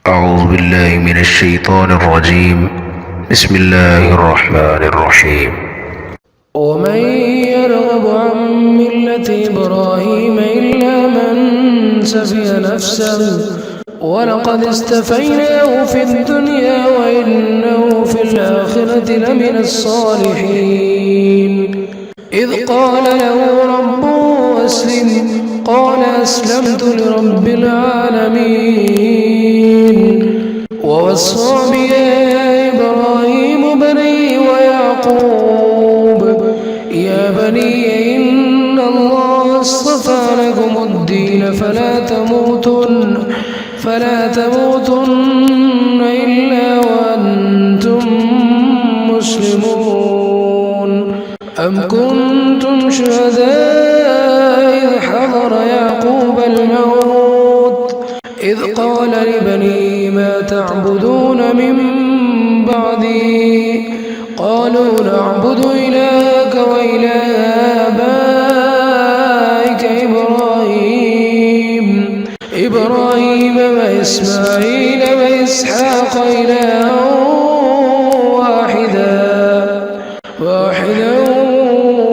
أعوذ بالله من الشيطان الرجيم. بسم الله الرحمن الرحيم. ومن يرغب عن ملة إبراهيم إلا من سفه نفسه ولقد استفيناه في الدنيا وإنه في الآخرة لمن الصالحين. إذ قال له ربه أسلم قال أسلمت لرب العالمين. ووصى بها إبراهيم بنيه ويعقوب يا بني إن الله اصطفى لكم الدين فلا تموتن إلا وأنتم مسلمون. أم كنتم شهداء إذ حضر يعقوب الموت إذ قال لبنيه ما تعبدون من بعدي قالوا نعبد إلهك وإله آبائك إبراهيم وإسماعيل وإسحاق إلها واحدا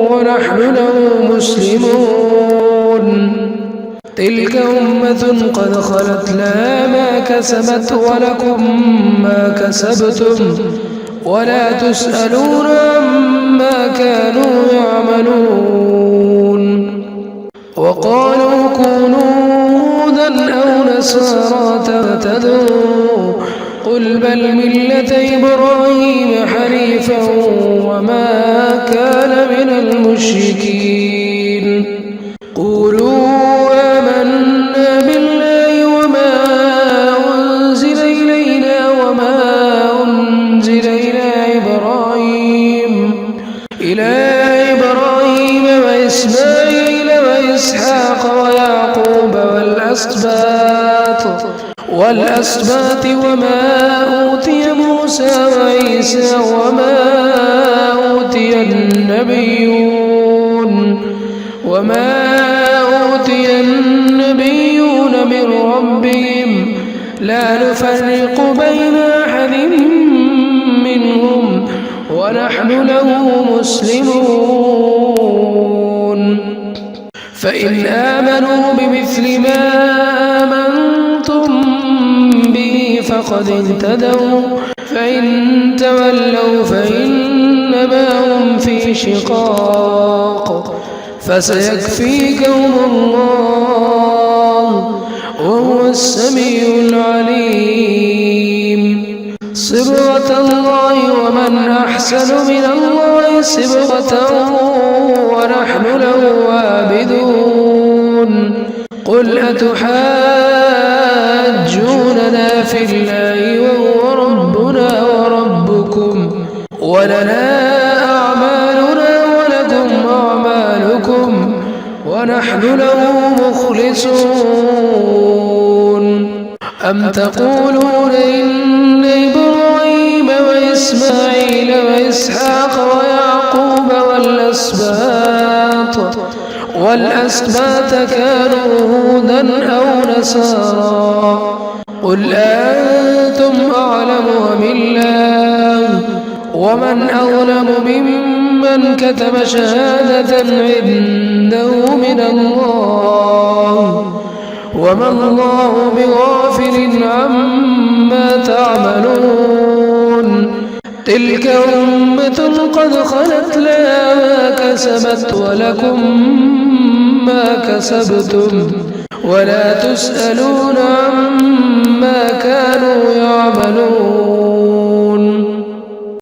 ونحن له مسلمون. تلك أمة قد خلت لها ما كسبت ولكم ما كسبتم ولا تسألون عما كانوا يعملون. وقالوا كونوا هودا أو نصارى تهتدوا قل بل ملة إبراهيم حنيفا وما كان من المشركين. قولوا آمنا بالله وما أنزل إلينا وما أنزل إلى إبراهيم وإسماعيل وإسحاق ويعقوب والأسباط وما أوتي موسى وعيسى وما أوتي النبيون من ربهم لا نفرق بين أحد منهم ونحن له مسلمون. فإن آمنوا بمثل ما آمنتم به فقد اهتدوا فإن تولوا فإنما هم في شقاق فسيكفيكهم الله وهو السميع العليم. صبغة الله ومن أحسن من الله صبغة ونحن له عابدون. قل أتحاجوننا في الله وهو ربنا وربكم ولنا أعمالنا ولكم أعمالكم ونحن له مخلصون. أم تقولون إن إبراهيم وإسماعيل وإسحاق ويعقوب والأسباط كانوا هودا أو نصارى قل أنتم أعلم أم الله ومن أظلم ممن كتم شهادة عنده من الله وما الله بغافل عما تعملون. تلك أمة قد خلت لها ما كسبت ولكم ما كسبتم ولا تسألون عما